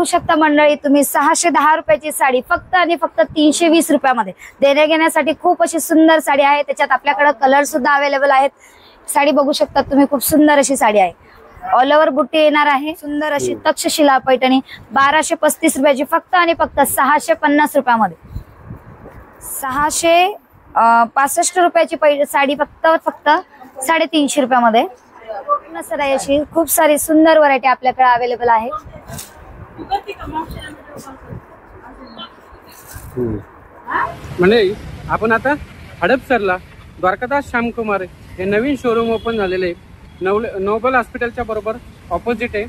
बघू शकता मंडळी तुम्ही 610 रुपयाची साडी फक्त आणि फक्त 320 रुपयामध्ये देण्या घेण्यासाठी खूप अशी सुंदर साडी आहे। त्याच्यात आपल्याकडे कलर सुद्धा अवेलेबल आहेत। साडी बघू शकता तुम्ही, खूप सुंदर अशी साडी आहे। ऑल ओव्हर बुट्टी येणार आहे। सुंदर अशी तक्षशिला पैठणी 1235 रुपयाची फक्त आणि फक्त 650 रुपयामध्ये। 665 रुपयाची साडी फक्त 350 रुपयामध्ये। सर अशी खूप सारी सुंदर व्हरायटी आपल्याकडे अवेलेबल आहे। म्हणजे आपण आता हडपसरला द्वारकादास श्यामकुमार हे नवीन शोरूम ओपन झालेले नोबल हॉस्पिटलच्या बरोबर ऑपोजिट आहे।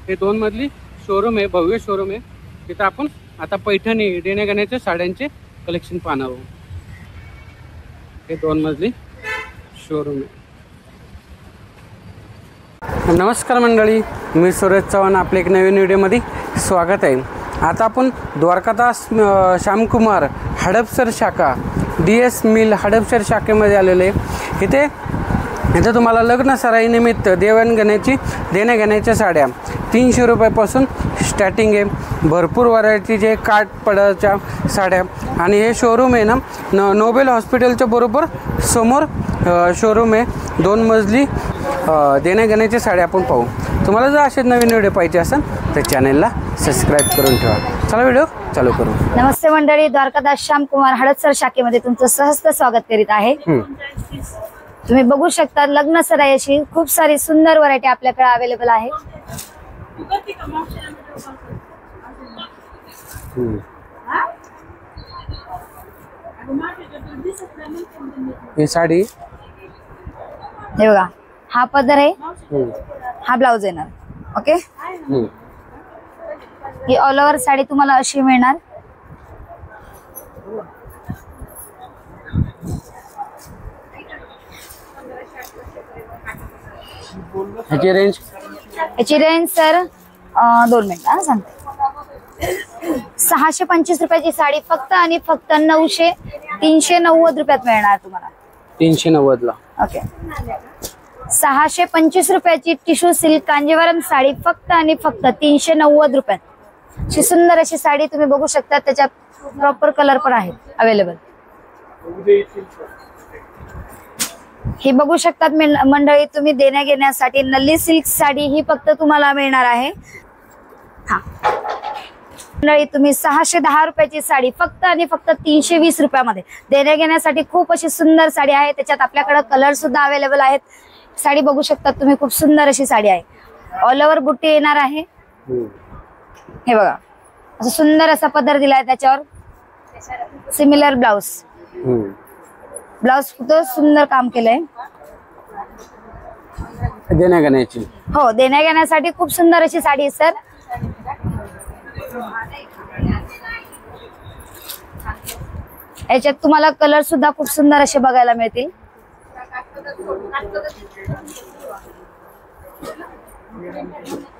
हे 2 मजली शोरूम आहे, भव्य शोरूम आहे। तिथे आपण आता पैठणी देण्या घेण्याच्या साड्यांचे कलेक्शन पाहणार आहोत। हे 2 मजली शोरूम आहे। नमस्कार मंडळी, मी सुरेश चव्हाण, आपल्या एक नवीन व्हिडिओमध्ये स्वागत आहे। आता आपण द्वारकादास श्यामकुमार हडपसर शाखा DS मिल हडपसर शाखेमध्ये आलेले। इथे तुम्हाला लग्न सराईनिमित्त देण्या घेण्याच्या साड्या 300 रुपयापासून स्टार्टिंग आहे। भरपूर व्हरायटीचे काठपडाच्या साड्या आणि हे शोरूम आहे ना नोबेल हॉस्पिटलच्या बरोबर समोर शोरूम आहे। 2 मजली देण्या घेण्याच्या साड्या आपण पाहू। तुम्हाला जर असे नवीन व्हिडिओ पाहिजे असेल तर चॅनलला सबस्क्राईब करून ठेवा। चला व्हिडिओ चालू करू। नमस्ते मंडळी, द्वारकादास श्यामकुमार हडपसर शाखेमध्ये तुमचं सहर्ष स्वागत करीत आहे। तुम्ही बघू शकता लग्न सराई अशी खूप सारी सुंदर व्हरायटी आपल्याकडे अवेलेबल आहे। ही साडी हे बघा, हा पदर आहे, हा ब्लाउज येणार। ओके, ही ऑल ओव्हर साडी तुम्हाला अशी मिळणार। याची रेंज सर 2 मिनिट सांगते। 625 रुपयाची साडी फक्त आणि फक्त 390 रुपयात मिळणार तुम्हाला। 390 ला। ओके, 625 रुपयाची टिश्यू सिल्क कांजीवरम साडी फक्त आणि फक्त 390 रुपयात। अशी सुंदर अशी साडी तुम्ही बघू शकता, त्याच्यात प्रॉपर कलर पण आहेत अवेलेबल। ही बघू शकतात मंडळी तुम्ही देण्या घेण्यासाठी नल्ली सिल्क साडी ही फक्त तुम्हाला मिळणार आहे। हा मंडळी तुम्ही 610 रुपयाची साडी फक्त आणि फक्त 320 रुपयामध्ये देण्या घेण्यासाठी खूप अशी सुंदर साडी आहे। त्याच्यात आपल्याकडे कलर सुद्धा अवेलेबल आहेत। साडी बघू शकता तुम्ही, खूप सुंदर अशी साडी आहे। ऑल ओव्हर बुट्टी येणार आहे। हे बघा, असं सुंदर असा पदर दिलाय, त्याच्यावर सिमिलर ब्लाउज खूप सुंदर काम केलंय। देण्या घेण्याची हो, देण्या घेण्यासाठी खूप सुंदर अशी साडी आहे सर। याच्यात तुम्हाला कलर सुद्धा खूप सुंदर असे बघायला मिळतील।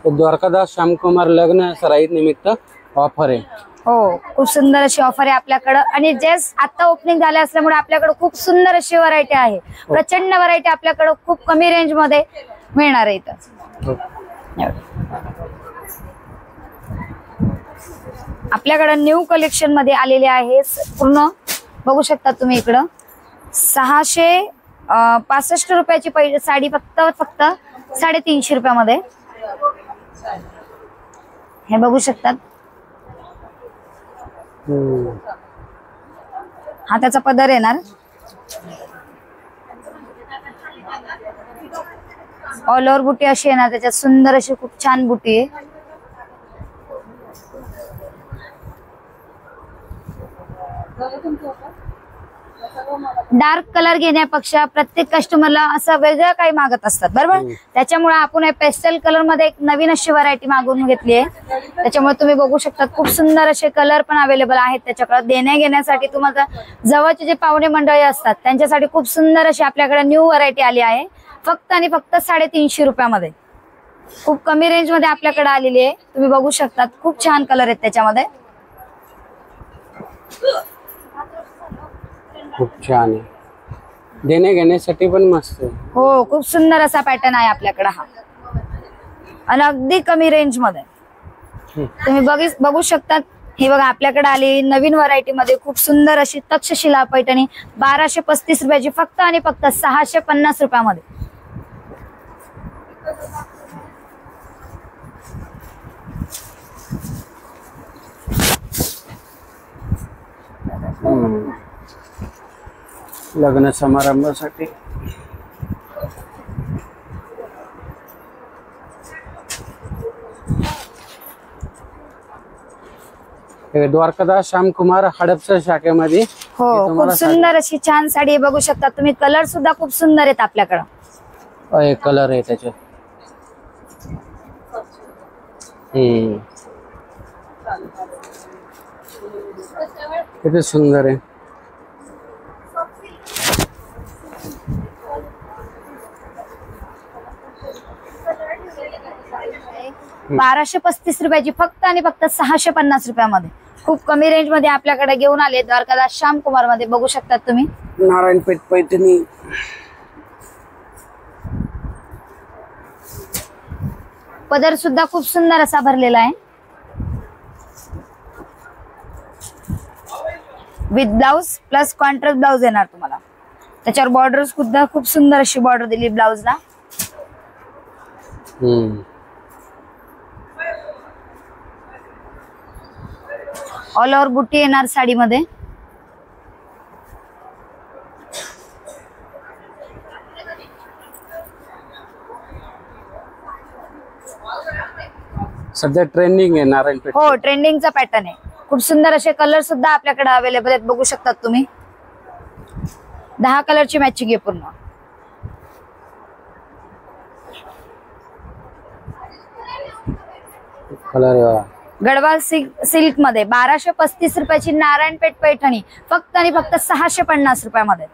द्वारकादास श्यामकुमार लग्न सराई निमित्त ऑफर आहे। हो, खूप सुंदर अशी ऑफर आहे आपल्याकडे आणि जस्ट आता ओपनिंग झाले असल्यामुळे आपल्याकडे खूप सुंदर अशी व्हरायटी आहे। प्रचंड व्हरायटी आपल्याकडे खूप कमी रेंज मध्ये मिळणार आहे इथं। आपल्याकडे न्यू कलेक्शन मध्ये आलेले आहे पूर्ण, बघू शकता तुम्ही इकडं। 665 रुपयाची साडी फक्त 350 रुपयामध्ये। हे बघू शकतात, हा त्याचा पदर येणार। ऑल ओव्हर बुटी अशी येणार, त्याच्यात सुंदर अशी खूप छान बुटी आहे। डार्क कलर घेण्यापेक्षा प्रत्येक कस्टमरला असं वेगळं काही मागत असतात, बरोबर। त्याच्यामुळे आपण हे पेस्टल कलर मध्ये एक नवीन अशी व्हरायटी मागवून घेतली आहे। त्याच्यामुळे तुम्ही बघू शकता खूप सुंदर असे कलर पण अवेलेबल आहेत त्याच्याकडे। देण्या घेण्यासाठी तुम्हाला जवळचे जे पाहुणे मंडळी असतात त्यांच्यासाठी खूप सुंदर अशी आपल्याकडे न्यू व्हरायटी आली आहे, फक्त आणि फक्त 350 रुपयामध्ये। खूप कमी रेंज मध्ये आपल्याकडे आलेली आहे, तुम्ही बघू शकता खूप छान कलर आहेत त्याच्यामध्ये। खूप छान आहे, देण्या घेण्यासाठी पण मस्त आहे। हो, खूप सुंदर असा पॅटर्न आहे आपल्याकडे हा, आणि अगदी कमी रेंज मध्ये। तुम्ही बघू शकतात. हे बघा आपल्याकडे आली नवीन व्हरायटी मध्ये खूप सुंदर अशी तक्षशिला पैठणी 1235 रुपयाची फक्त आणि फक्त 650 रुपयामध्ये. लग्न समारंभासाठी द्वारकादास श्यामकुमार हडपसर शाखेमध्ये हो खूप सुंदर अशी छान साडी बघू शकता तुम्ही. कलर सुद्धा खूप सुंदर आहेत आपल्याकडे. कलर आहे त्याचे. किती सुंदर आहे. बाराशे 35 रुपयाची फक्त आणि फक्त 650 रुपयामध्ये. खूप कमी रेंज मध्ये आपल्याकडे घेऊन आले द्वारकादास श्यामकुमार मध्ये. बघू शकतात तुम्ही नारायणपेठ पैठणी. पदर सुद्धा खूप सुंदर असा भरलेला आहे. With blouse plus contrast blouse येणार तुम्हाला. त्याच्यावर बॉर्डर सुद्धा खूप सुंदर अशी बॉर्डर दिली ब्लाउजला. ऑल ओव्हर बुट्टी येणार साडीमध्ये. सध्या ट्रेंडिंग आहे नारायणपेठ. हो ट्रेंडिंगचा पॅटर्न आहे. खूप सुंदर असे कलर सुद्धा आपल्याकडे अवेलेबल आहेत. बघू शकतात तुम्ही 10 कलरची मॅचिंग आहे पूर्ण. कलर गडवाल सिल्क मध्ये 1235 रुपयाची नारायणपेठ पैठणी फक्त आणि फक्त 650 रुपयामध्ये.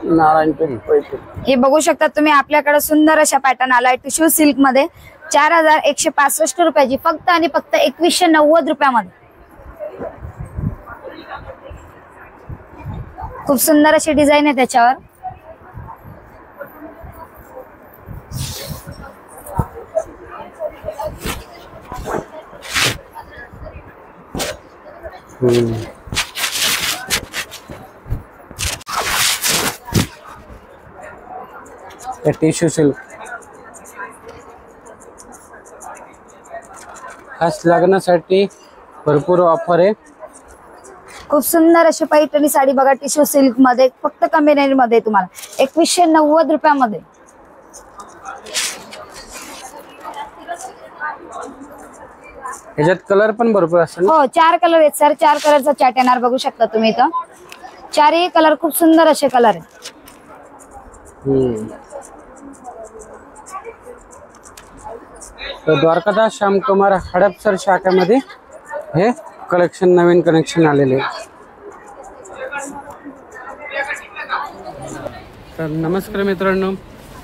नारायणपेठ पैठणी हे बघू शकता तुम्ही आपल्याकडे सुंदर अशा पॅटर्न आलाय टिश्यू सिल्क मध्ये 4165 रुपयाची फक्त आणि फक्त 2190 रुपयामध्ये. खूप सुंदर अशी डिझाईन आहे त्याच्यावर. टिश्यू सिल्क खास लग्नासाठी भरपूर ऑफर आहे. खूप सुंदर अशी पैठणी साडी बघा टिश्यू सिल्क मध्ये फक्त कमी रेंज मध्ये तुम्हाला 2190 रुपयामध्ये. याच्यात कलर पण भरपूर असतात. हो 4 कलर आहेत सर. 4 कलरचा चॅट येणार. बघू शकता तुम्ही इथं 4ही कलर खूप सुंदर असे कलर आहेत. तर द्वारकादास श्यामकुमार हडपसर शाखेमध्ये हे कलेक्शन नवीन कलेक्शन आलेले. तर नमस्कार मित्रांनो,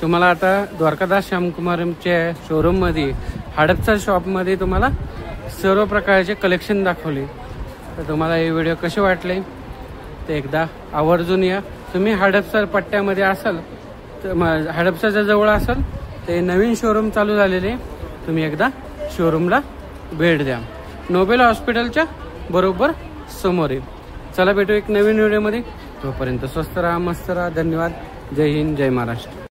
तुम्हाला आता द्वारकादास श्यामकुमारच्या शोरूममध्ये हडपसर शॉपमध्ये तुम्हाला सर्व प्रकारचे कलेक्शन दाखवले. तर तुम्हाला हे व्हिडिओ कसे वाटले ते एकदा आवर्जून या. तुम्ही हडपसर पट्ट्यामध्ये असाल तर हडपसरच्या जवळ असाल ते नवीन शोरूम चालू झालेले. तुम्ही एकदा शोरूमला भेट द्या. नोबेल हॉस्पिटलच्या बरोबर समोर आहे. चला भेटू एक नवीन व्हिडिओमध्ये. तोपर्यंत स्वस्त राहा, मस्त राहा. धन्यवाद. जय हिंद, जय महाराष्ट्र.